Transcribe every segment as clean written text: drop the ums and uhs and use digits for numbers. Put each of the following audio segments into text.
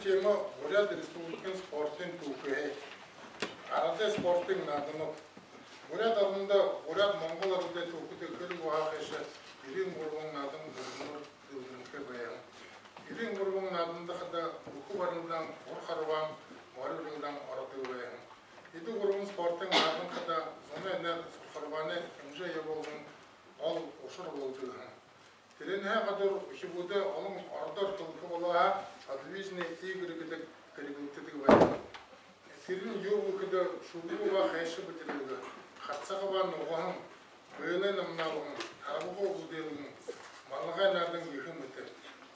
тема Бурят Республикан спортын тукэ. Арада спортын надыны. Бурят алында Бурят Монгол арада тукуте көл вахеша ирин бургун надын бургун дылгынке баян. Ирин бургун надында хада уку барындан урхарван, марылдан арады баян. Иду бургун спортын надын хада зона энер сурхарваны кимже яболгун ал ошор болду. Теренhe kadar şubuda onun ardar kılıkı olarak advizne igri gidip kırıklıktadığı var. Terin yolu kadar şubu ve hayşı bitirdi. Hatsağı var noğanın böyle namnalığın, tarabığı olduğunun, mallığa nereden yıkımıdır.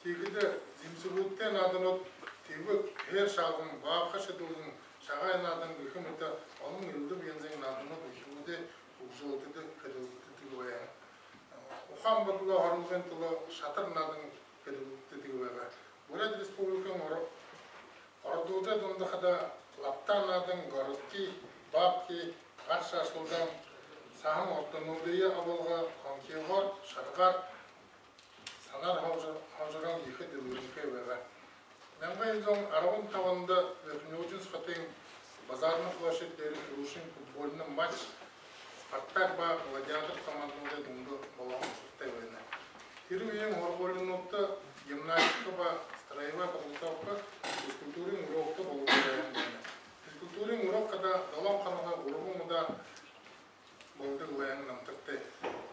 Tegide zimsubuttan adını tebük her şalgın, bağırkaş edildiğin şağayın adını yıkımıdır. Onun yıldı benzeyin adını şubuda uğzultudu kırıklıktadığı var. Oxam badla harmızın tılı şatırnadın kırıklıktadığı var. Buraya Respublikan Ordu'da donduğunda Laptanadın Gorutki, Babki, Karşı Asıldan Sahın Ortanu'ya abalga Konkiyagor, Şargar, Sanar Havcıran yıkı dılgırınkı var. Menğayızın Arağın tavanında Öknücün Sıfatın Bazarını Kılaşetleri Kıruşun futbolunun maç Spartak ба Гладиатор командалары дунду балаң шуттай война. Тирүен хорголунукта гимнастика ба строевая подготовка физкультурин урокта болуп война. Физкультурин уроккада далам канага ургумуда болду война намтыкты.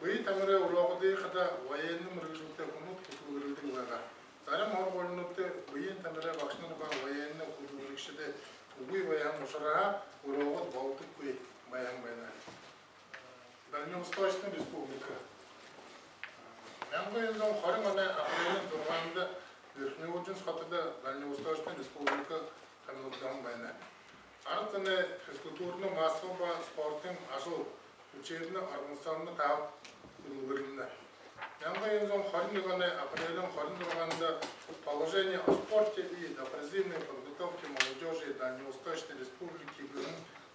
Бый тамыры урогыды хада военный мыргылыкта кунут кутулгырылды война. Зарым хорголунукта быйын тамыры бакшныр ба военный кутулгырыкшыды угуй война ушарага урогыт болдук бый баян война. Дальневосточная республика. Менгайзон хоригоне апрелин турганда Верхнеудинс хатыда Дальневосточная республика тамилыгдан байна. Артыне физкультурны массова спортын ажыл учебны Армыстанны таап үлгүрүндө. Менгайзон хоригоне апрелин хорин турганда положение о спорте и допризывной подготовке молодежи Дальневосточной республики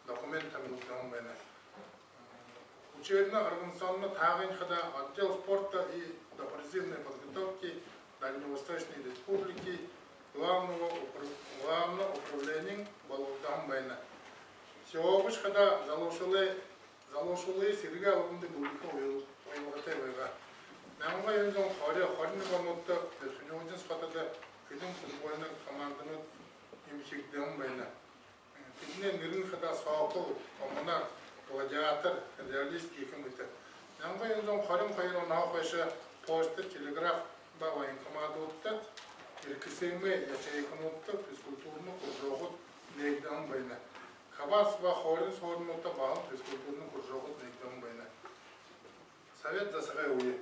документ тамилыгдан байна. Учебно организационно тагын хада отдел спорта и допризывной подготовки Дальневосточной республики главного управления Балугдан байна. Сегодня хада залошулы сирга алынды булыка ойылгытай байга. Наңга ензон хорины банутта Верхнеудинс хатада күнүн футбольный команданы имшикден байна. Тигне нирин хада саапыл, коммунар Гладиатор, реалист екімді. Наңға ензон қарым қайырын нақайшы почта, телеграф ба военкомады өтті, еркісеме яшайықын өтті, физкультурны құржоғыт нейгдан байна. Кабас ба хорин сорын өтті бағын физкультурны құржоғыт нейгдан байна. Совет засығай ойы.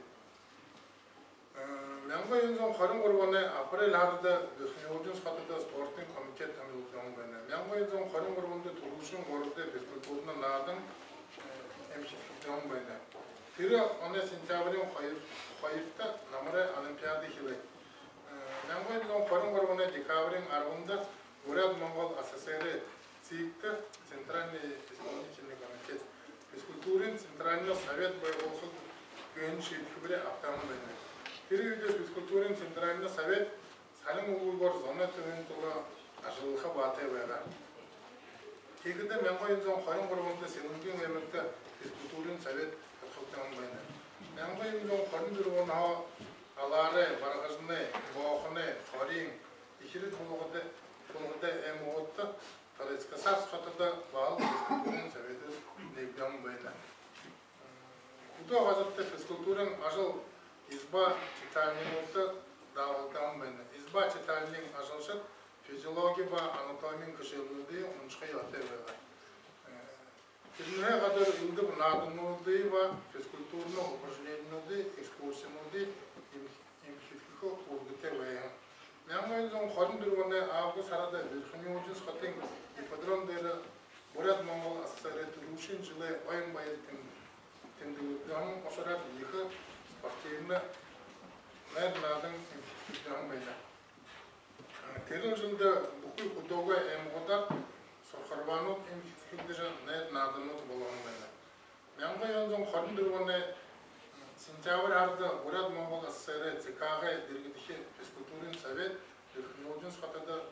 Наңға ензон қарым құрбаны апрель ардыда Верхнеудинс хатыда спортын комитет тамилыгдан байна. Наңға ензон қарым құрбанды тұрушын ғорды физкультурны надың эмшиктен байна. Тирі оны сентябрин қойыпта намыры Олимпиады хилы. Наңға ензон қарым құрбаны декабрин арғында Бурят Монгол СССР ЦИКТы Центральный исполнительный комитет. Физкультурин Центральный совет бойғолқы күйін шеткібірі аптан байна. Тиридес физкультурин Центральный совет салым улугор зона төнтула ажылыха батай байга. Кегиде менгойзон хорин горбонда сенүнген эмекте физкультурин совет катылтан байна. Менгойзон хорин дургон ха алары баргызны, бохны, хорин иширит болгода эмотта тарыска сас хатада бал физкультурин совети негден байна. Кудо газетте физкультурин ажыл изба читальный болты дауылдан байна. Изба читальный ажылшыт физиология ба анатомия кышылыды уншқа яты байға. Кирнеге кадар илдик надынуды ба физкультурны упражнениуды, экскурсиянуды имшифико ургыты байға. Менгайзон хорин дурганы август арада Верхнеудинс хатын ипподром дері Бурят Монгол СССР турушин жылы ойын байы тенділігден ошарат екі спортивны нәрнадың имшификтен байға. Терін жылда бүкіл құдауға әмғодар сұрқарбанут имшификтен нәрнадыңыз болуын байға. Менға ензон хорин дурганы сентябрь арда Бурят Монгол СССР ЦК-ға дергідіші физкультурин совет Верхнеудинс хатада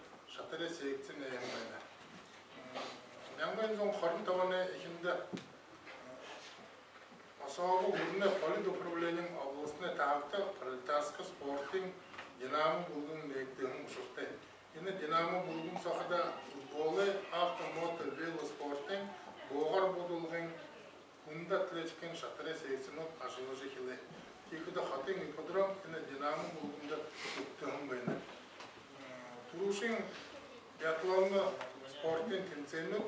Турушин биатлонны спортын тенценут,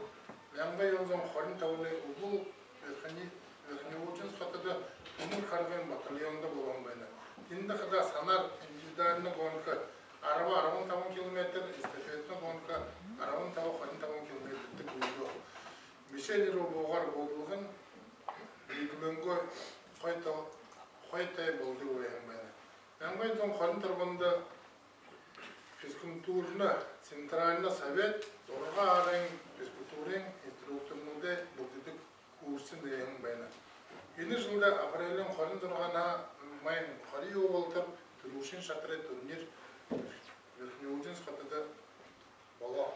Лямбай онзон хорин тавны убул Верхнеудинск хатыда Тумур Харвен батальонда болған байна. Инде хада санар индивидуальны гонка арaba 10 километр, эстафетны гонка арабын тавы хорин тавын километрді көйді. Мишель Робоғар болдылығын Бейгіленгі қойтай болды ойын байна. Лямбай зон хорин тұрғында физкультурны Центральный совет зорға арайын физкультурын инструкторнуды бұлдыдық курсын дейін байна. Ені жылда апрелін хорин тұрғана майын қори оғылтып Турушин шатыры турнир Верхнеудинск хатыда бола.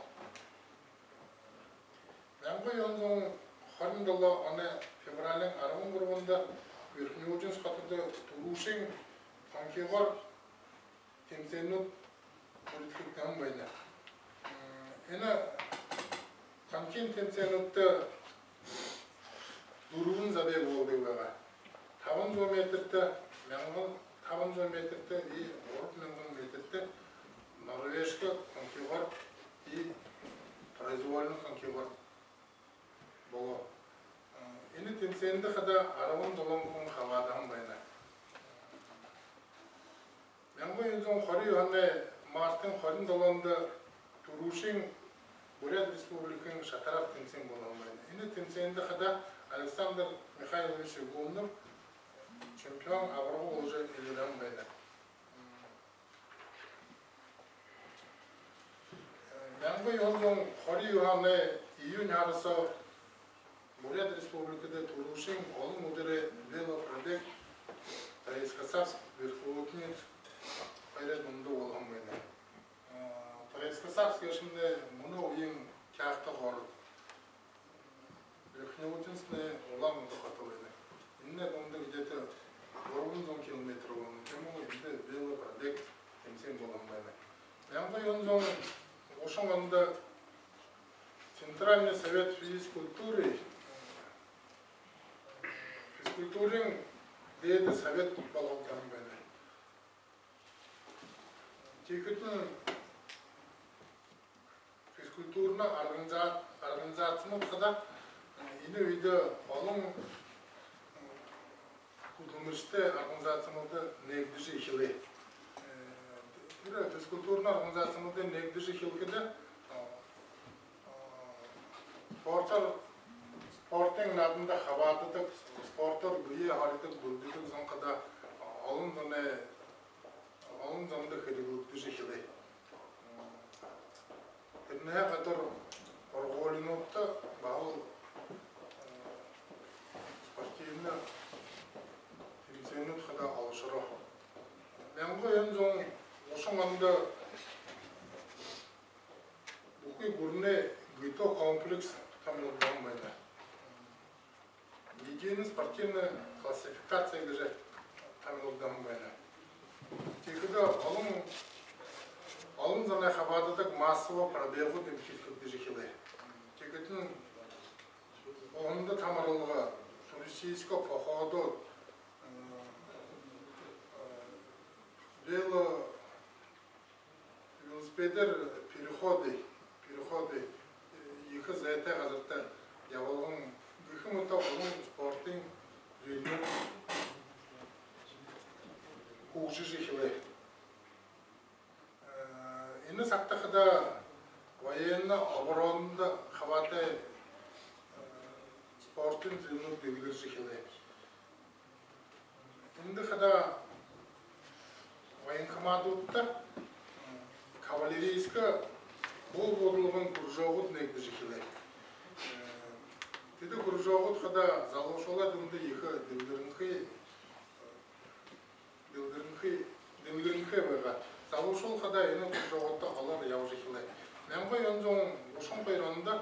Лямбай онзон хорин дала аны февралын арауын құрғында Верхнеудинск хатыда Турушин қанкеғар темсенут политиктен байна. Ені қанкен темсенутты Durgun zabe oldu bana. 10 kilometrede, Lyangon 10 kilometrede, Orp Lyangon metrede, Norveç'te konki var, произвольный konki var. Bolu. Eni temsende kadar araban dolan kon havadan bayna. Lyangon yüzün xori hanne Mart'ın xorin dolanda Turuşin Бурят Республиканың Шатаров темсен болған bayna. Eni temsende kadar Александр Михайлович Гумнов, чемпион Аврова уже Илиран Бейна. Лямбай онзон Хори Юханы июнь арысы Бурят Республикада Турушин, оның мұдыры велопродек Тарайскасавск верховотниц Пайрат мұнды болған Бейна. Тарайскасавск ешінде мұны ойын кәқті ғорды. Верхнеудинская улам дохотовая. Инне онда где-то 10 километров, кему инде велопробег темсен болған байна. Лямбай онзон ошон анда Центральный совет физкультуры физкультурын дейді совет болған байна. Текетін физкультурны организацияны қада Yine öyle alın kullanışta organizasyonunda negdici ihili. Fizkulturun organizasyonunda negdici ihilkide sportun adında havadıdık, sportor güye haridik, bulduyduk zonkada alın zanında hırgılıkdici ihili. Neye kadar orgolunukta bağlı спортивный темсенут хада алышыры. Лямбай онзон ошон анда бухой бурне гыто комплекс тамылдан байна. Единый спортивная классификация гыжа тамылдан байна. Текіда алын зана хабадыдық массово пробегу демхилкіді жекелі. Текетін онында тамарылыға туристического походу, велосипедер переходы, екі зайта қазірді явалған гүхіміті оның спортың жүйінің қуғжы жекелі. Ені сақтықыда военны оборонында қабаты спортын зілінің белгілер жекелі. Енді қада военкомандуытта кавалерийскі бол бодылығын күржоғыт негді жекелі. Деді күржоғыт қада залушыла дүмді екі делгірінкі байға. Залушыл қада ені күржоғытта алар яу жекелі. Лямбай онзон ұшын қайранында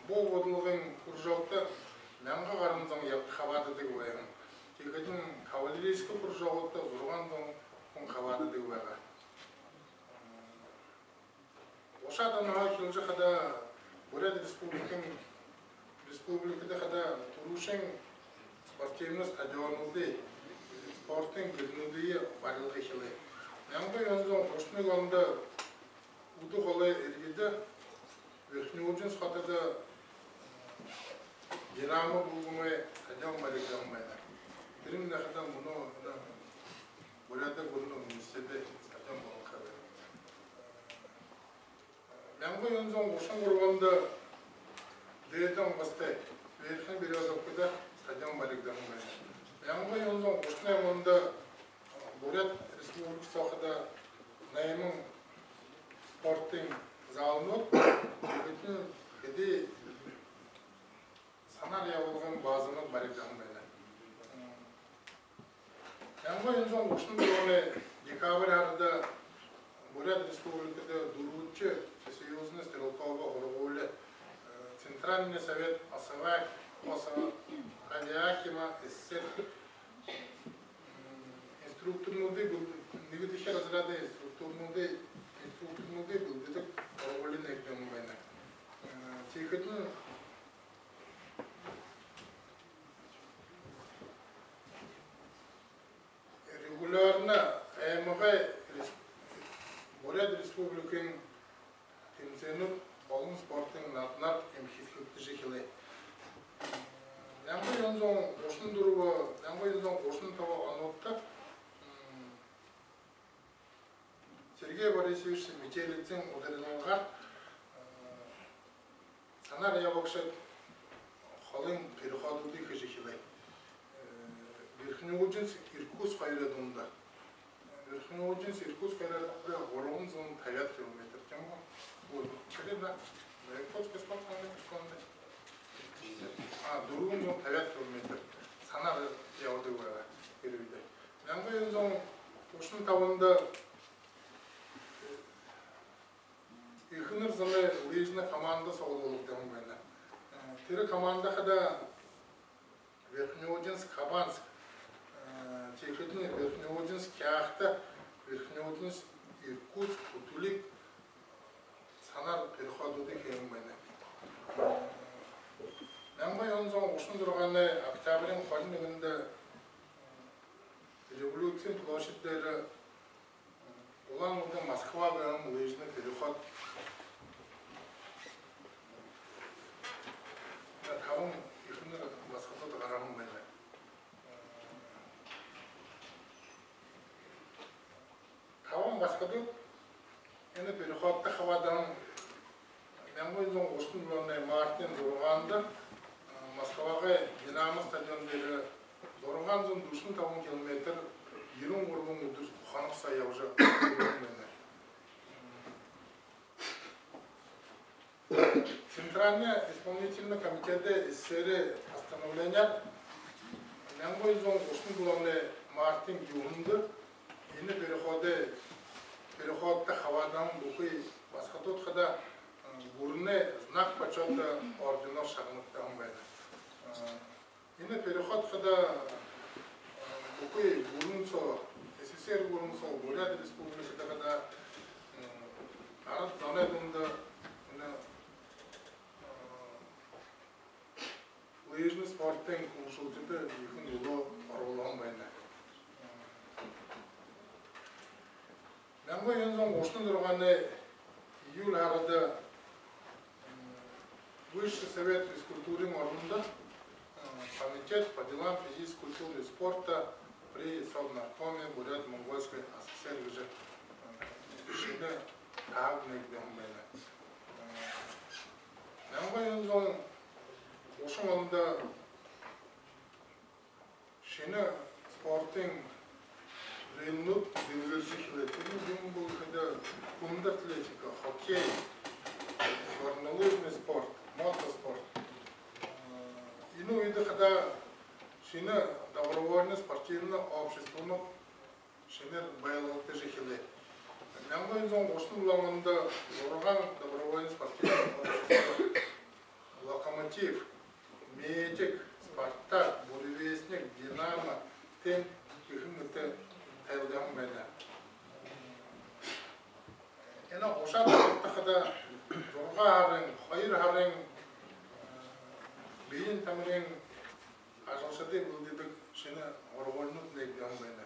бол бодылығын күржоғытта Лямға қарымызың қабады дег байғын. Текетін кавалерийскі күржоғытта зұрған зон қабады дег байға. Ошадан аға келжі қада Бурят Республикада қада Турушин спортивный стадионуды, спорттың гүлнудыйы барылғы келі. Лямбай онзон қошны ғалында Буду қолы әргеді Верхнеудинск қатыда Динамо бұлғымай қадам баректі алмайды. Бірім нақыдан мұны Бурятия бұны университеті қадам болған қабар. Мәңгі өнзон ұшын құрғанда дейден бастай Верхен периодокыда стадион баректі алмайды. Мәңгі өнзон ұшын әмінді Бурят Республикасы ақыда Найымың спорттың залынып, bütün kedi sanar yapılған bazımız barikten böyle. Yango yönzon uçun durumda dekabr ayında Бурят Республикада Дуруччи Всесоюзный стрелковый оргулы Центральный совет Асавак Хадиакима СССР инструкторный был негативный разряды инструкторный был где-то оргулы некоторые моменты. Тихотно регулярно АМГ Бурят Республикин темсеніп балын спорттың натынар емхетхетті жекелей. Нәңгі ензон қошын дұруы, нәңгі ензон қошын тауы анотты Сергей Борисович Метелицин ударилығар санар ябақшат қалың переходуды жекелей. Верхнеудинск Иркутск қайрадығында. Верхнеудинск Иркутск қайрадығында орығын зоны 5 километр. Тема ол кереді. Иркутск спортхана сонда. Дұрығын зоны 5 километр. Санар яуды бара кереді. Нәңгі ензон ұшын тауында Ихыныр зыны лыжны команда соғылылық дәуін бәні. Тірі команда қада Верхнеудинск, Хабанск, Тихотный, Верхнеудинск, Кяхта, Верхнеудинск, Иркутск, Утулик, санар переходуды керім бәні. Нәңбай онзон ұшын тұрғаны октябрин қолын өгінді революцион площадьдері Улан ұлда Москва бәрін лыжны переход Тавым ихыныр басқатыды қарағым бәні. Тавым басқатыды ені переходты қавадан мен ойынзон ұшын бөліне Мартин Зорғанды Москваға Динамо стадион бері Зорған зон душын тавым километр ерін ғұрбың ұдыр Құханық саяужы Центральный исполнительный комитет СССР постановления Нәңгой зон ұшын бұлағыны Мартин Юхынды ені переходты хавадан бұқы басқа тұтқыда бұрыны знак почета орденов шағынықты аңбайды. Ені переходқыда бұқы бұрын сол, СССР бұрын сол, Бурят Республикада арат зонайдыңды лыжный спорттың ұшылтыды екін ұлы арулығын бәйді. Нәңгі ензон ұшын тұрғаны июль арада Высший совет физкультуры орнында комитет по делам физической культуры и спорта при Совнаркоме Бурят-Монгольской ССР уже шыны тағын екден бәйді. Нәңгі ензон Ошың олында шені спорттың рейнлік дивизиялы түрін бұл қада күнді атлетика, хоккей, горнолыжный спорт, мотоспорт. Ину үйді қада шені добровольный спортивный обществоны шені байлықты жекелі. Мен бойынзон ошың бұлаңында орған добровольный спортивный общество Локомотив, Медик, Спартак, Буревестник, Динамо, тем кихіңгіті тәйілден бәді. Ені оша бақыттықыда зорға арың, қайыр арың, бейін тәмірің ажалшады бұлдедік шені орғолынып нәйден бәді.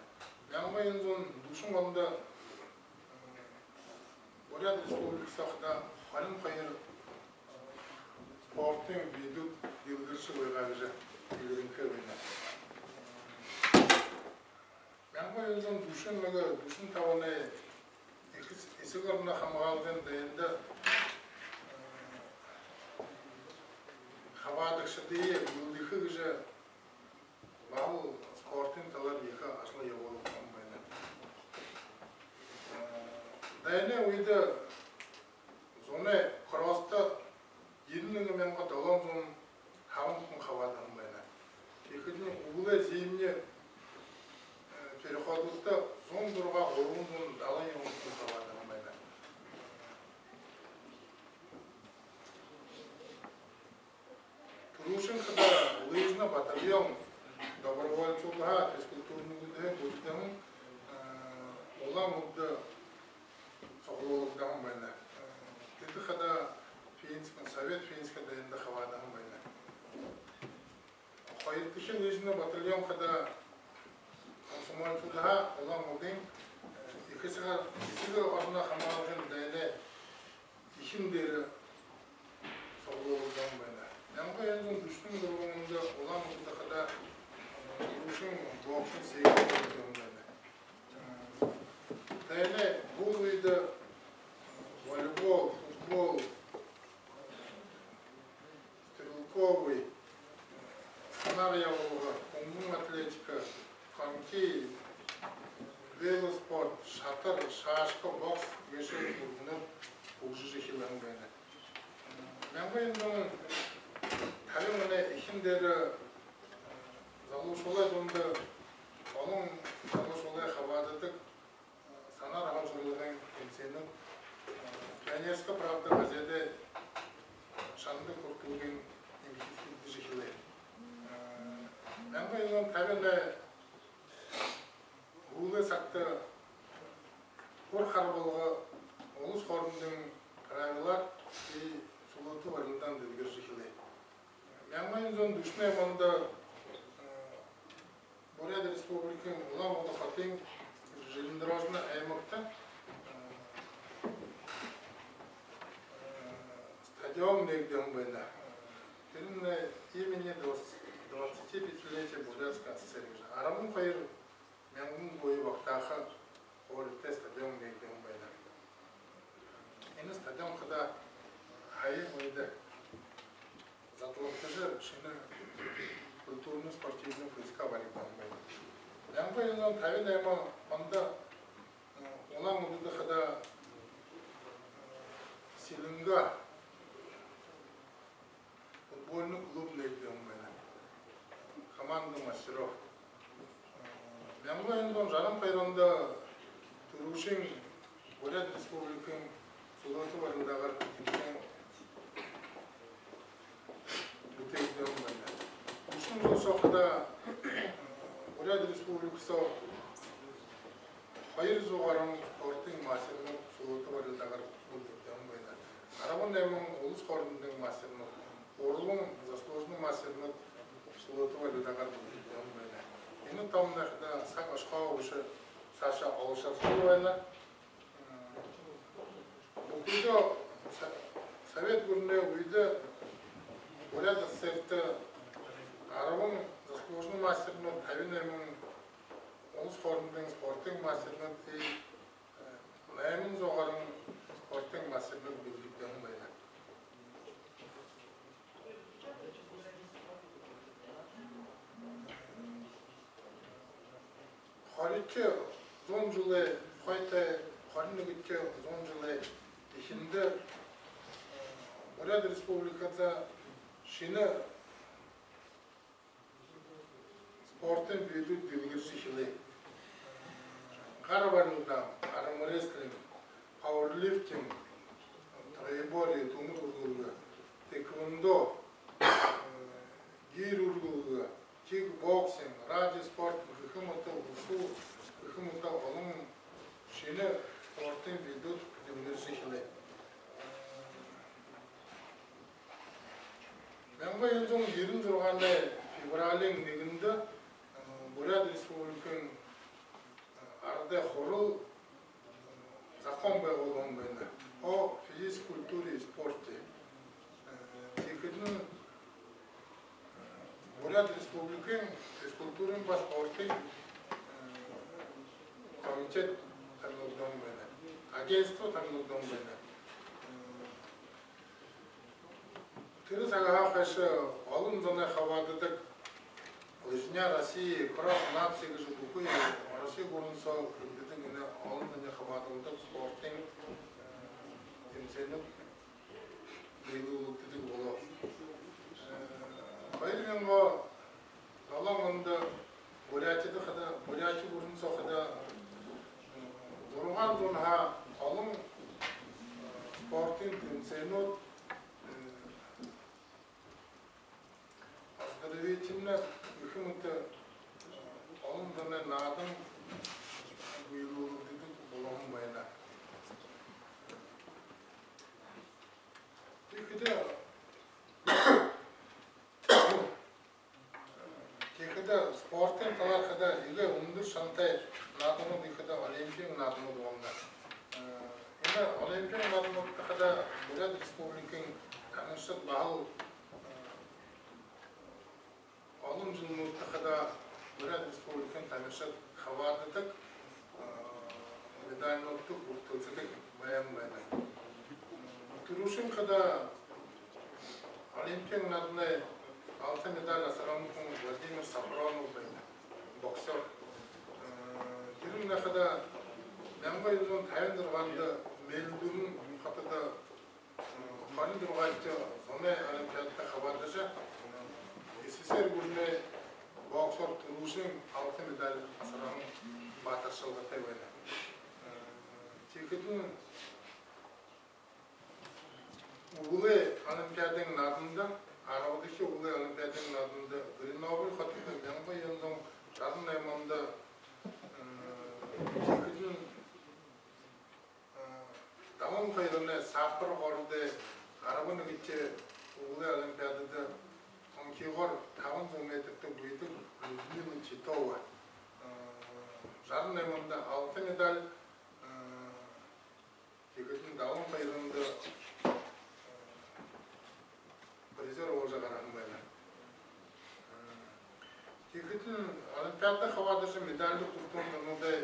Яңба ензон душың олында Бурят Республикасында харин хайыр спортын виду билгирши ойгагыжы билгиринке ойна. Мен бойынзың душын таваны есік орнына хамғалдың дайында хавадықшы дейі үлдікі күжі бағыл спортын талар екі ашылы еболып қанбайды. Дайыны өйді зоны құрасты елінің менға далан зон хавын хавадығын байна. Екінің ұлы зейімне переходлықта зон дұрға ғылымдың далан еуңын хавадығын байна. Турушин когда лыжный батальон добровольцев физкультурный будем улам удды соглолугдан байна. Это когда финский совет финский дайында хавадан байна. Хайртышын лыжный батальон когда комсомольцуда улам удын икisi орнына хамалгын дайында ишимдери соглолугдан байна. Yanга yanzun düştüm durumunda olan mutlaka duruşun boğuşun sevgili durumunda. Dayne bu uyda voleybol, futbol, стрелковый, сценарийового, умный атлетика, коньки, велоспорт, шатыр, шашка, бокс, вешай турнир уже жихилангайды. Yanга yanzun Halimene işimleri zaluşolay donda onun zaluşolay havadadık sanar havcılığın kimsenin Pionерская правда газете şanlı kurtulduğun imkisizliği şekilde. Ben bu yılın tabiyle uğulu saktı kur harbalığı olus formunun правилар и сулуты varlıktan dilgir şekilde. Yanmayınızın düşmeyemanda Бурят Республикин улам ода хатын железнодорожный аймакта стадион негден байна. Фильмне имени 25-летия Бурятской ССР. Арамын хайыр менгун бойы вақтаха орите стадион негден байна. Ені стадион кыда хайыр ойды Затловкажи шины культурно-спортивный войска варикан байна. Yangi yılın tabi daima onda olan mududa kada Silinga futbolunu klub neydiğim байна. Команда мастеров. Yangi yılın жарым кайранда Турушин Бурят Республикин Сулаты барындағы Ушин жыл соқыда Бурят Республикасы хайыр жоғарым спорттың мастерінің Сулаты барындағы бұлдықтан байна. Арабын әмін олыс қордың мастерінің, орылың заслужный мастерінің Сулаты барындағы бұлдықтан байна. Ені тамынақыда сақ ашқа ұшы Саша Алышаршыл байна. Бұқыда Совет көріне өйді Бурят СССР'ті Арабын заслужный мастерінің Тавинаймын олыс қордың спорттың мастерінің Наймын жоғарың спорттың мастерінің білдіктен байна. Харитке 10 жылы қайта Харинігітке 10 жылы ішінде Бурят Республикада шыны спортын ведут билгирши хилы. Қарабарылда, армрестлинг, пауэрлифтинг, троеборье, тумыр ургулы, тэквондо, гир ургулы, кикбоксинг, радиоспорт, хыхымыта усу, хыхымыта олың шыны спортын ведут билгирши хилы. Мен bu yılın 20 жылғанда февралин негінде Бурят Республикин арада хорыл закон байгуулган байна. о физической культуре и спорте. Текетін Бурят Республикин физкультурин по спорту комитет танылдан бәді. Агентство танылдан бәді. Тыры сағаға қайшы алын зана хавадыдық Лыжня России, прав нации, где живут, Россия горнца, где-то не алын зана хавадыдық спортин темсеніп бейлулықты дек болу. Қайырмен ба Аламында Бурятияда қада, Бурятия горнца қада Дұрған зонға алым спортин темсеніп Оздоровительно каким-то он данный надом было было война. Когда спортом талар когда иге унdur шантай надому когда олимпиад надому болна. Ина олимпиад надому когда Бурят Республикин конечно бахал Алым жылын өттіқада Бурят Республикан тамешат хавардыдық медалін өттік өттілсідік баян баян. Тұрушын қада Олимпиан надынай 6 медаль асырамықын Владимир Сапронов баян, боксер. Керімді қада мәңгі елдің тайын тұрғанды мелдігін қатыда қарын тұрғайтты соны Олимпиадта хавардыжа СССР гүріне боксер тұрушын 6 медаль асырамын батыршылғытай бәді. Текетін ұлы Олимпиадың надында, арабыдышы ұлы Олимпиадың надында Гренобыль қатыды мәңгі елдің жадын айманда текетін дамын қайрыны сапыр қорды арабын үгітте ұлы Олимпиадыды Кигор таван метрді бұйдың Людмила Титова. Жарын айманда 6 медаль тегетін дауын қайрында призер олжа қарағын байлар. Тегетін Олимпиада хавадышы медальді құртуын ғынудай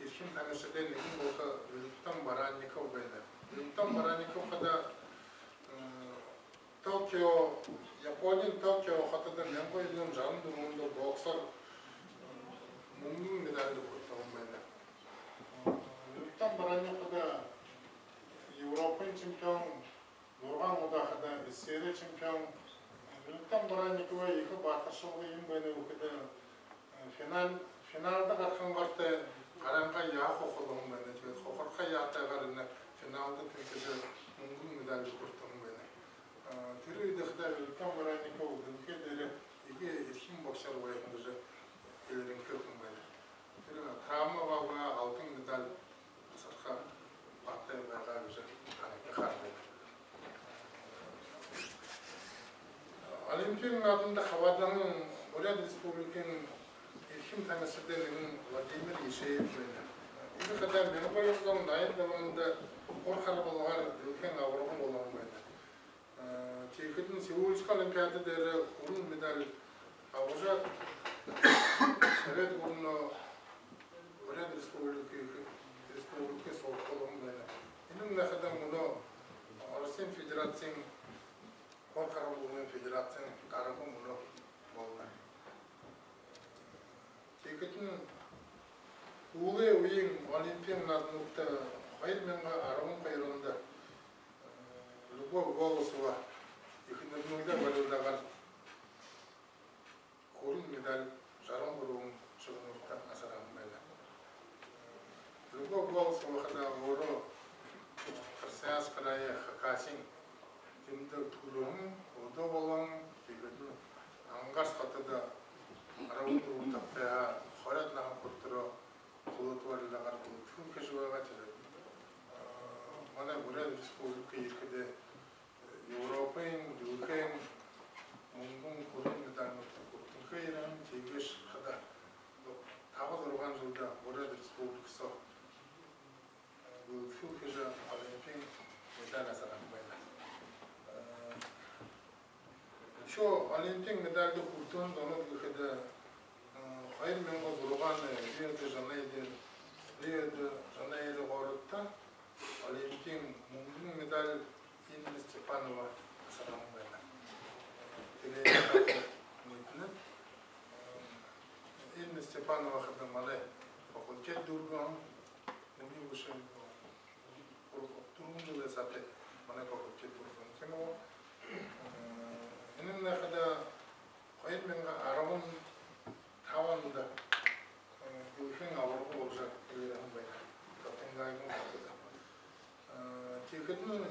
еркін танышыден неғін болса Люттан Баранников байлар. Люттан Баранников қада Токио, Япония, Токио қатыда мен қойдың жанын дұрмында боксер мұңдың медальді құрттауын бәді. Люттан Баранникова Европын чемпион, Нұрған Одақыда Ресейді чемпион. Люттан Баранникова екі батыршылығы ең бәді өкіді финалды қарқын қарты қаранға яқ оқылуын бәді. Қоқырқа яқтай қарыны финалды тінкеді мұңдың медальді құрттауын бәді. Тиры идехда Люттан Баранникова дынке дәрі еге ерхим боксер ойын жүзі елерін көкін бәді. Тиры травма бауға алтын медаль сырқа баттай байға жүзі қанеке қардайды. Олимпиадың адында хаваданын Бурят Республикин ерхим тәмесірдерінің Владимир Ешеев бәді. Егі қадан мені қойылған дайын даманында қорқары болғар үлкен ауырғын болған бәді. Текетін Сеульск Олимпиады дәрі ұрын медаль ауыжа Совет ұрыны Бурят Республика соғып болуын бәді. Енің нәқадан мұны Россия Федерацияның қорқары болған Федерацияның қарығы мұны болған. Текетін ұлы ойын Олимпиадың адынықта қайырменға арығын қайырында Любовь Голосова Екіндердің валюдаған көрін медаль жарым бұруын шығынырттан асырағын бәді. Любовь Голосова қада оры Қырсаяз қырайы Хакасин тімді түгілуін, ұлды болуын, кегетін аңғаш қатыда арауын бұруын таппайға қорят нағын құрттыры құлыты барылағар бұл түн кәжуаға теледі. Мана Бурят Республика екіде Европаның, Дүлкен, мұңғын көрін медалмықты көрттің қайыран, тегеш қада тағыз ұрған жылда Бурят Республикасы бұл түн кәжі Олимпиад Şu Olimpik medalde kurtulun onu güçede hayır mengo zurgan Rio de Janeiro orta Olimpik mumluk medal Inna Stepanova salam bayna. Inna Stepanova khadamale fakultet durgan uni uşun turuncu vesate bana fakultet durgan kemo inin nakada hayır mengo arabın tavanda ülkenin avrupa olacak ilerleyen bayna. Kapıngaygın kapıda. Tüketinin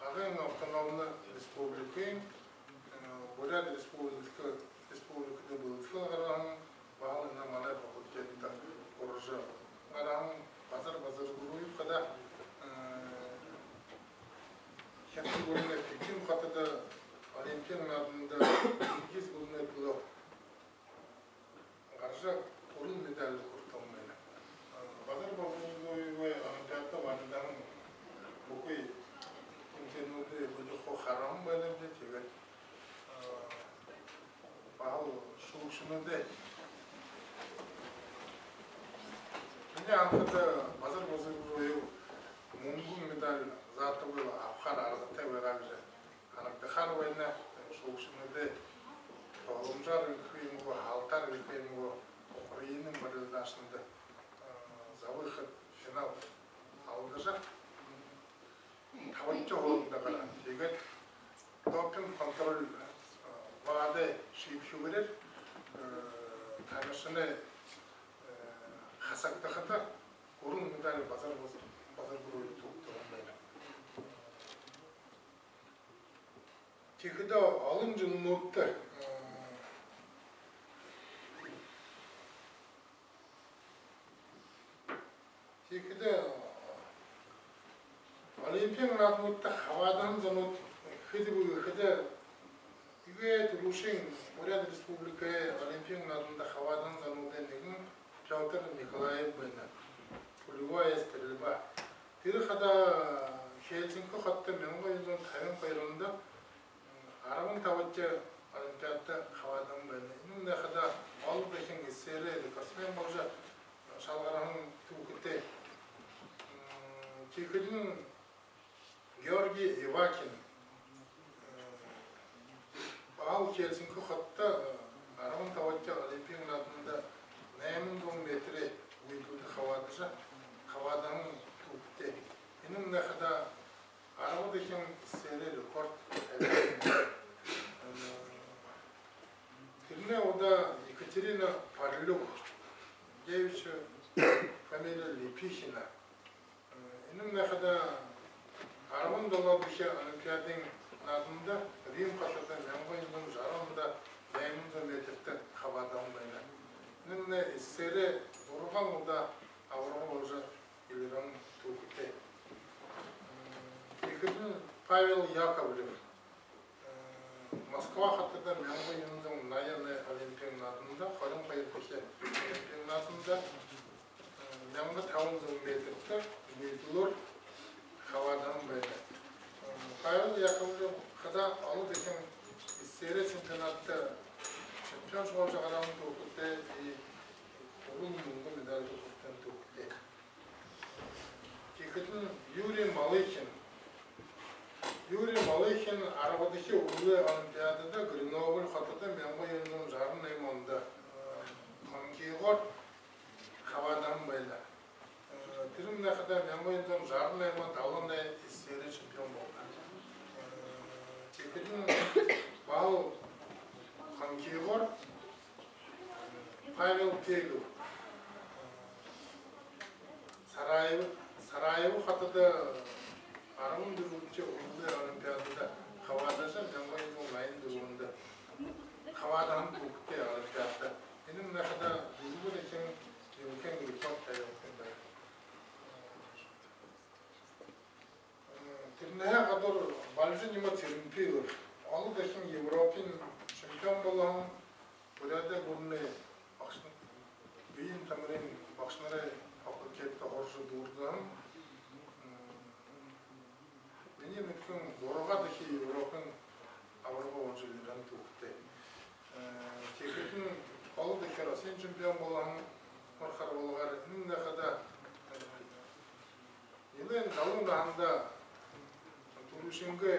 Ağın автономны республикин, Бурят республикада buluşlu ağırağın bağlığına malay fakultetinde kurucu. Ağırağın bazar gruyu kadar kendi bölümüne Pekin katıda Olimpiyatın adında 8 bölümüne kilo karşı orun medalli kurtulmayla. Bazar gruyu ve Olimpiyatta varından bu koyu Kimsenin bu haram böyle bir şey. Pahalı şunu de. Yine Ankara'da bazar gruyu mumgun medal zatı böyle afkar arada verarca. Anakta har böyle şunu de. Toplumcar ülkeyin bu halkar ülkeyin bu Ukrayna'nın barıldasında zavıhıt final alacak. Havacı olduğunda kalan diğer doping kontrol vaade şiip verir tanışını hasakta kurun medal bazar gruyu tuttuğundaydı. Tekide alınca notta tekide Olimpiyat nadmutta havadan zanut hıdı üye Rusya Burят Respublikaya Olimpiyat nadmutta havadan zanut denilin Piotr Nikolayev bana Kulivaya Strelba. Tiri kada Helsinki hatta mengo yüzün tayın kayrında Arabın tavacı Olimpiyatta havadan bana. İnun da kada alıp ekin eseri kasmen bolca şalgaranın tüküte Tekidin Georgi Ivakin Bağıl Helsinki hatta Arabın tavacı Olimpiyat adında Nemin 10 metre uyduğunda havadan tüküte. İnun da kada Arabadaki seri rekord Tirne o da Ekaterina Parlyuk Девичья фамилия Лепихина. İnim ne kadar Arvın doladaki Olimpiyatın adında Rim katında Mengoy'un jarımda Yayınca metrette havadan böyle. İnim ne eseri Zorgan o da Avrupa olacak İran Türkiye. İkinci Pavel Yakovlev. Moskva katında Mengoy'un Nayanı Olimpiyatın adında Kalın Kayıpışı Olimpiyatın adında Mengo Tavun metrette Büyütülür havadan böyle. Pavel Yakovlev kadar alıdaki seyre çempionatta şampiyon olacak adamın Türkiye'de Orun Mungu medali Türkiye'de. İkinci Yuri Malykhin arabadaki Uğurlu Olimpiyadada Grenoble katıda Mengoy'un jarın eymonda Mankigor havadan böyle. Tirim ne kadar Mengoy'un jarın eymon davlanda seyre çempiyon oldu. İkinci Bağıl Mankigor Pavel Pegov Sarajevo katıda Arabın durumcu Uğurlu Olimpiyadada havadaşa Mengoy'un layın durumunda havadan Türkiye Olimpiyadada. Benim ne kadar duygu için ülken report kayıptında. Tirneye kadar balcı nima tirimpiyor. Alıdaki Avrupa'nın şampiyon olan burada bunu büyük tamamen bakışları fakültede hoşu durduğum Кенен өткен зорға да кей Европын авырға онжелерін туқты. Текетін қолы да керасен чемпион болған мұрқар болғар. Нінде қада елен жалын дағында турушынғы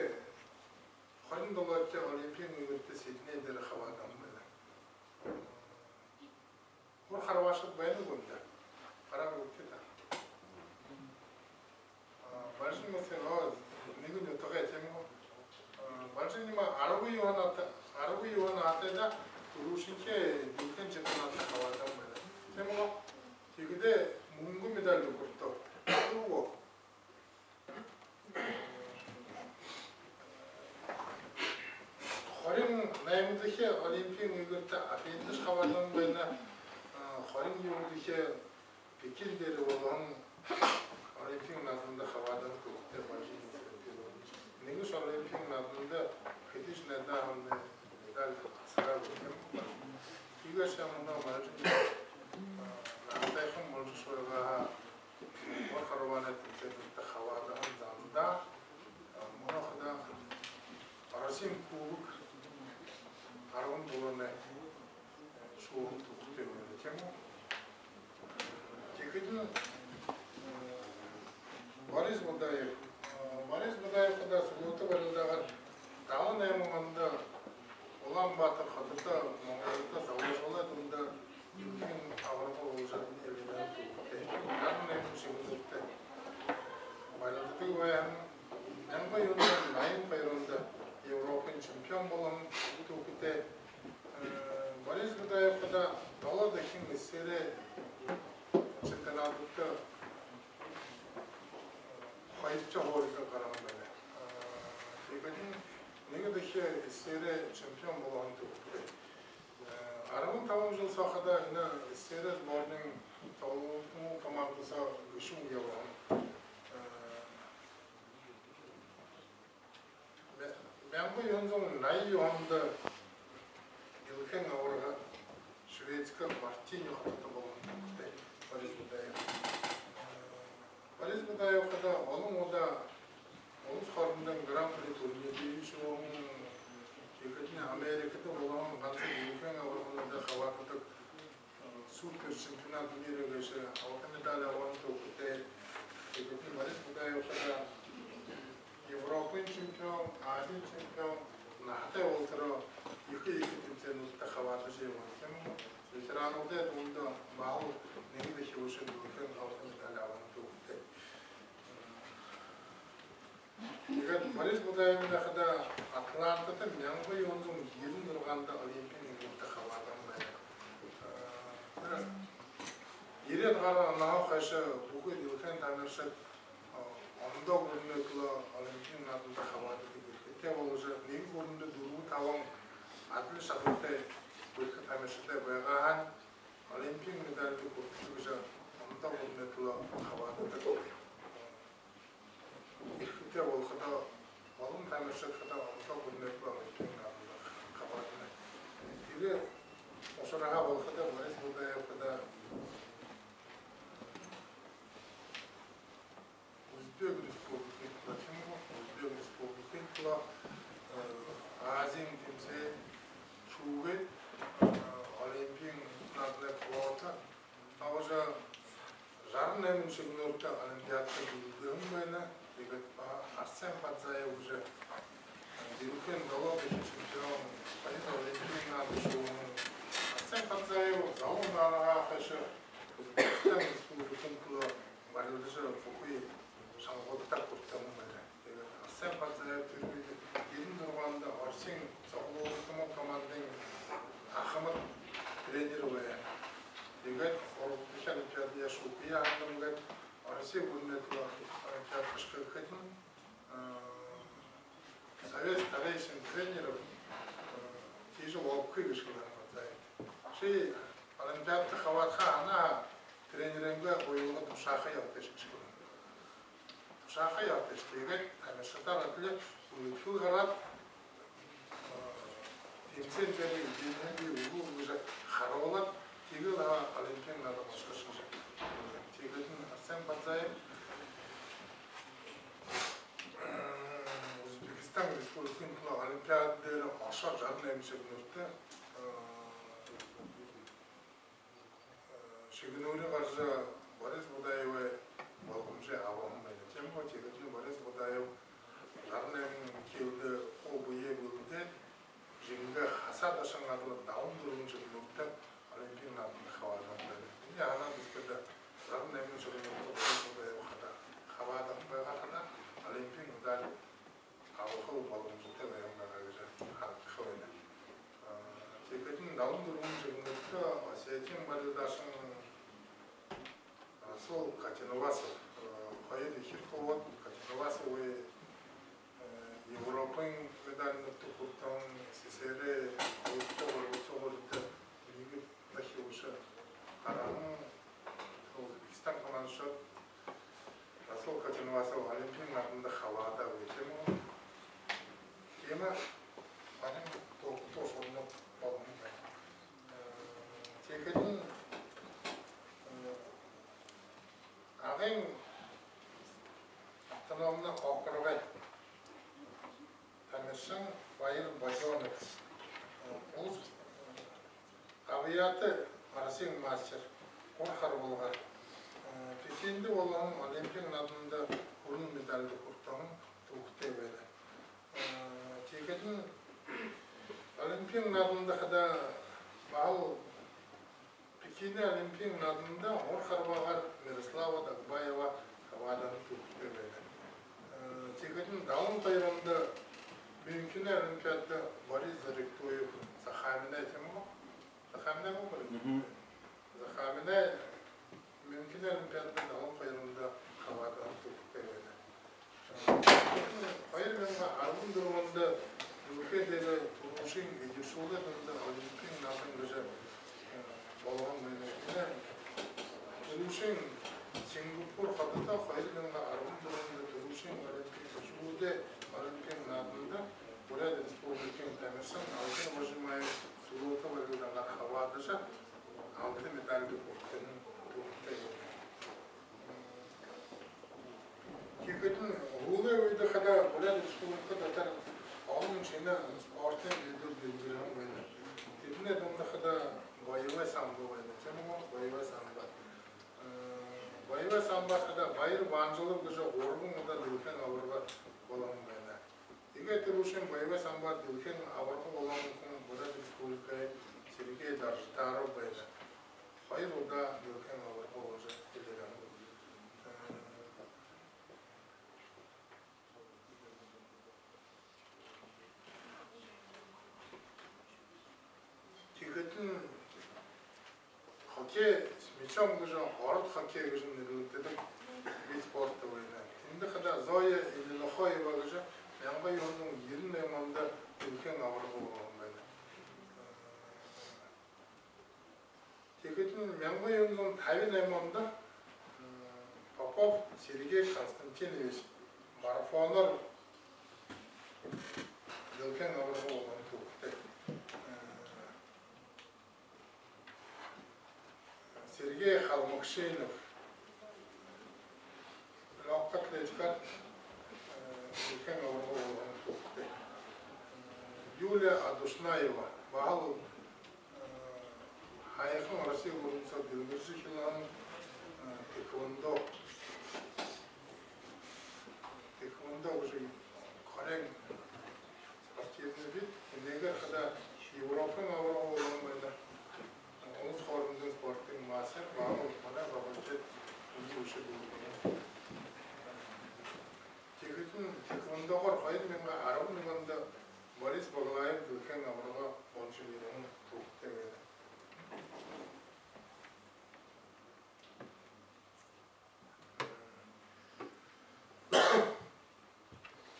қарын долатча олимпиан өйгітті сетіне дәрі қабадан бәді. Мұрқар башқыт бәйні көмді. Қарап өткеді. Бәлшін mesela негін өтіға етемін ғой. Бәлшін нема арғы юан атайда турушынке дүлкен чемпионатта қабадан бәді. Темін ғой. Тегіде мұңғы медалі құртты. Тұр ғой. Хорин наймдыхе олимпиан өйгірті апендіш қабадан бәйді Хорин юңдыхе Пекин дері болған олимпиан надында қабадан көкте бәжін өтеді. Негіз олимпиан надында кетеш нәдағында медаль сыра өткен. Күйге шамына бәжін нағытайқын мұлжы шойға бар қаруан әттіктерді қабадан заңында мұнақыда Арасин кубок арғын боланы шоғын тұқты өтеді. Текетін Борис Будаев қада сұлуыты барылдаған дағын әймұғанда Олан Батыр қадырда Моңғолда Заважолы дұмда үлкен авырғы олжарын елден тұқты. Дағын әймұн шегіндікті. Байлықты өйән әңгі үйінен найын қайрында Европын чемпион болын тұқты. Борис Будаев қада дала дәкін мәселе чемпионатты Қайыпча ғорыға қараған бәді. Тегін неге дәке істері чемпион болған тұқты. Арғын тамым жыл сақыда істері сборның талуын командыса үшін елған. Мәңгі ензің най юанды елкен ауырға шведска Мартини қытты болған тұқты. Борис Будаев. Борис Будаев қада оның ода олыс қарындың Гран-при турнирде үші оғын кекетіне Америкада болған қансы елкен ауырғында қабатыдық супер чемпионат мира кеші алтын медаль алған тұқты. Кекетіне Борис Будаев қада Европын чемпион, Азия чемпион, нағытай олтыры екі темсен ұтты қабаты жеуін. Ветеранылды әдімді бағыл негді хеуші үлкен алтын медаль алған тұқты. Борис Будаевын ақыда Атлантада мәңгі юанзың елін тұрғанда олимпиан өйгітті қабадан бәді. Ерет ғара нағау қайшы бұғы үлкен тамыршыд Onda görünüklü Olimpiyat adında havada bir olacak. Neyi görünüklü durumu tavan adlı şartda ülke tameşide bayağın Olimpiyat medali kurtuluşa onda görünüklü havada bir olsa onun tameşide onda görünüklü Olimpiyat adında havada. Biri o sırada olsa da Boris Budayev Özbek Respublikası'nda Azim temsil şube Olimpiyat adlı kvota avaca жарым emin şeklinde Olimpiyatta bulduğum böyle evet Arsen Patzayev уже Dilken Dolabı çempiyon Paris Olimpiyat adlı şubunun Arsen Patzayev zamanlara karşı Özbekistan Respublikası'nda varlıca Fukuyi Şangol'da kurtarım böyle. Arsen Patzayev Türkiye'de gelin durumunda Arsen Sağlığı komandının Ahmet treneri var. Evet, Avrupa Olimpiyatı şubiye handımda Arsen Gülnet'le Olimpiyat Başkanı'nın Sovet Starayşin treneri tezi olup kıyışkılar Patzayev. Olimpiyatı havatka ana trenerimde oyunlu tuşakı yaptışkılar. Tuşakı yaptışkılar. Tameşatar adlı uyutlu garat temsil beri uygu xaraolat Tigil Olimpiyat adı başkasıncak. Tigil'in Arsen Patzayev Türk'ün olimpiyatları aşağı canlı emsirlikte Şeginuri karşı Boris Budayev balgımcı avamı benim. O çekildi Boris Budayev canlı emkilde o buye buldu. Şimdi hasat aşağıda daun durumcu buldu. Olimpiyatın havadan beri. Yani ana bizde canlı emsirlikte Boris Budayev havadan beri kadar olimpiyatlar avukal balgımcı tabii onlara halkı Tekrar daun durumcu buldu. Seçim validasyonu сол Катиновасов, поеду Хиркова, Катиновасов и Европын медальный тупотан, СССР, Узбекистан, Лиги нахилуша, Арам, Узбекистан командашат, сол Катиновасов Олимпийский надо хавада тему, тема, анем то что полный, теперь Ағайын автономны оқырғай Тамиршын Байыр Бажонов Уз қабияты Арсен мастер Қорқар болған Пекинде олғанын Олимпиан адында ұрын медальді құрттағын тұғықты бәді Текетін Олимпиан адында қада бағыл Пекине Олимпиан adında Orharbagar Miroslava Dagbayeva havadan tuttu böyle. Teketin dağın bayramında mümkün Olimpiyatta Boris Zariktoyev Zakhamina etemi o. Zakhamina mı böyle? Zakhamina mümkün Olimpiyatta dağın bayramında havadan tuttu böyle. Hayır benim arvun durumunda ülkedeki kuruluşun geçişoğlu adında Olimpiyan adında Балған мемлекетіне Түрушен Сингапур қатыда қайырленға арғын тұрғында Түрушен Олимпиада Олимпиада надында Бурят Республикин Тамирсан Алтын Важимаев Суролта валюдаға хавадыша алты медальді көктенін туғытта Кекетін ғулы өйді қада Бурят Республика татар Алын шені спортын едір білдірген өйді Тебіне дұмды қада Боевой самбо войны, чему боевой самбо? Боевой самбо когда байыр банжылып уже оргун да дülken авырга болам война. Иге турушен боевой самбо дülken авырга болам кун Бурят Республикай Сергей Даржтаров война. Байыр да дülken авырга уже келген. Тигетін Хоккей, мечом гожан, орд хоккей гожан нелутедек вид спорта война. Инде когда Зоя или Лохоева гожан, мянга йонның ерін айманда үлкен авырғы болған война. Текетін мянга йонның тавин айманда Попов Сергей Константинович марафонер үлкен авырғы болған туқты. Сергей Халмакшинов, легкая атлетика, Юлия Адушнаева, Бахал, Хайхан Россия Гурунца, Белгоржихилан, Тэквондо уже коррект спортивный вид, негр, когда Европа на Ons хорундан спорттың мастер, бағыл мана бабачет үндеуші болды. Тегетін теквондо қор қайын менға араб менғанда Борис Баглаев үлкен авырға 10 миллион туқты беді.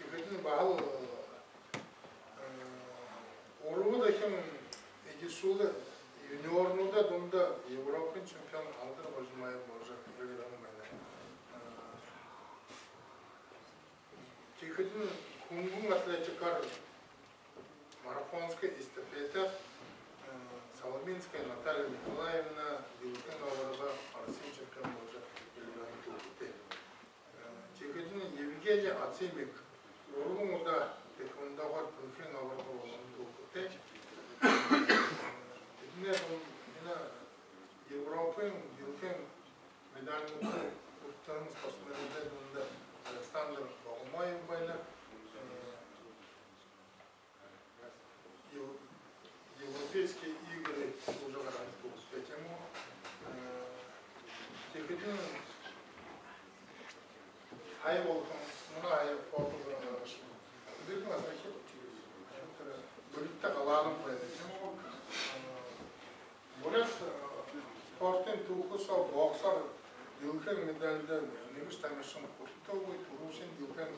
Тегетін бағыл орығы да кем егесулы Юниорнуда донда Европын чемпион Алтын Важимаев может елерен мені. Текетін күнгін атлетикар марафонская эстафета Соломинская Наталья Николаевна Великан Аварова Арсен чемпион может елерен туғыты. Текетін Евгений Ацимик Урумуда Теквондо Одоогоор бүхэн аварга болонтой үгтэй. Эдгээр энэ Европын ерөнхий медальны хүртэн спортсменদের дунд Казахстан богомой байна. Европейские игры уже гарантируют тему. Техникум хайволком, мунай фото Дөрвөн асуух бүрдээ галаан байдаг юм уу? Бүрээс спортын түүхээс боксоор ерөнхий медальд нэгж тамирчин хүртээгүй түрүүшин ерөнхий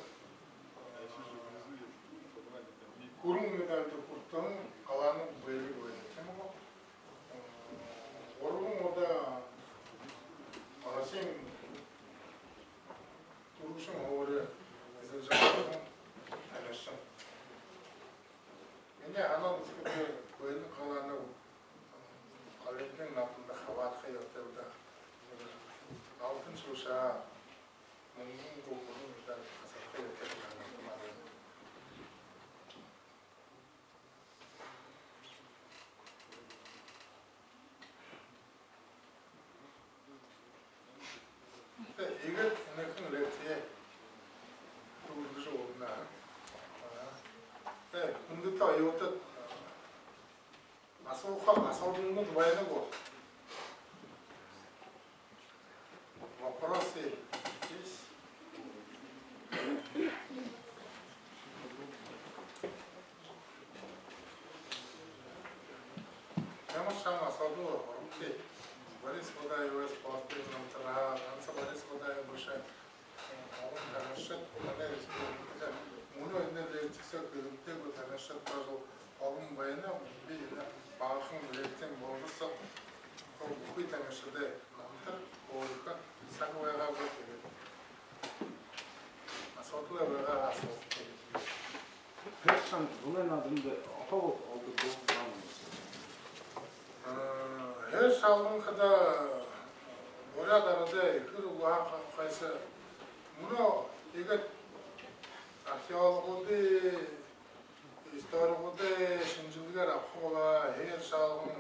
хүрэн медальд хүртэн галаан байдаг юм уу? Уран удаа Асын түрүүшин хоороо эзэлж Меня она сказала, что она олимпийский натурный хават хайотел да. Алтын шуша, мунун гукурун да, асахай хайотел да. Игорь некоторые лекции уже одна. 근데 또 이것도 마소는 거 좋아하는 거. Вопросы есть? Прямо сам асаду руки. Борис водаевой спортивном тра, анса Борис водаевой больше. Он хорошо, когда республика. Муно энэ лекцэсээ гэрэнтэйг танашаад байгаа огн байна. Би баахан лекцэн боловсоо бүхий танашаад намтар өөрөөр сагвайгаа гэдэг. Асуудал байгаа асуудал. Хэвшин үнэн надад хоо олдог байна. Хэш шалгахада ураа дараатай ихэр угаах хайса муно игээд археологуудын историудын шинжилгээр авахгүйгаа хэр шалган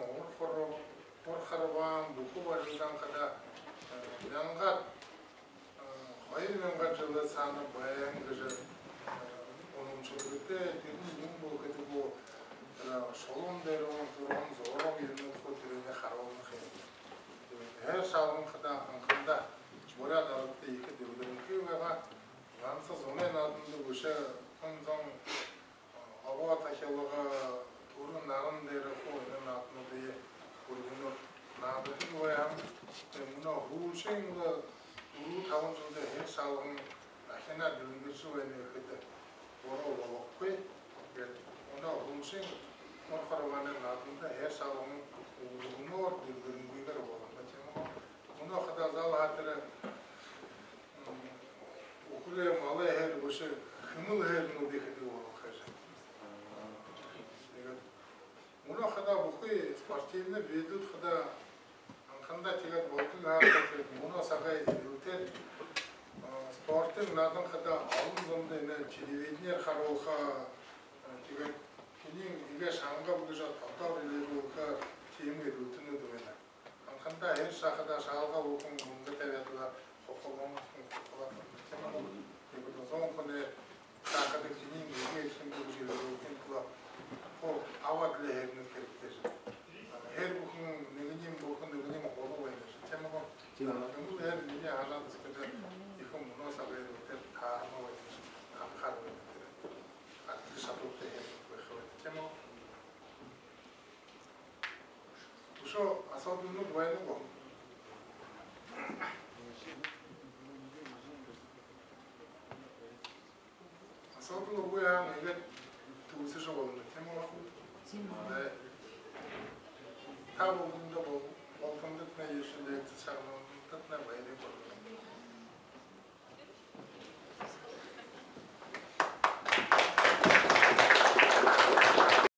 урхарван бүхүү барилганда янгаад 2000 жылы саны баян гэж онцлогтой тэрний юм гэдэг нь шолон дээр он зураг юм хөтөлөний харуулах юм. Хэр шалгахада анхандаа ураа дараатай ихэд өвлөрөнхий байгаа Ганцас үнэн наадмын гүшээ хонзон аваа тахилга түрэн наран дээр хоо энэ наадмын бүргэнээр наадмын баян мөн хуулшин дөрөв таван жилдээ хэн шалган ахина дэлгэрч байна гэхэд бороо болохгүй. Тэгээд мөн хуулшин морхорваны наадмын хэн шалган өгнөр дэлгэрэнгээр болох юм. Мөн хадаа зал хатэр 그래 말에 해 보시 힘을 해 놓는 게 그거 하죠. 내가 오늘 하다 보고 스포츠는 비디오 하다 한칸다 제가 모든 하고 오늘 사가에 이렇게 스포츠는 나도 하다 아무 정도는 텔레비전에 하러가 제가 이게 상가 보고서 답답해지고 그 팀에 루틴을 두면 한칸다 해 사가다 사가 보고 뭔가 때려도 호호봉 이것도 성분에 다가도 기능 이게 신경질로 괜찮고 뭐 아와들에 해는 캐릭터. 해부분 내가님 보고 내가님 보고 있는 시스템하고 전부 해 이제 하나도 그때 이거 문화사회에 다 하고 있는 아카로 있는 그 사업도 해 그래서 테마 우선 아사도는 뭐하는 거 아사도는 뭐야 이게 두 세서 보는 테마고 네 타고 군도 보고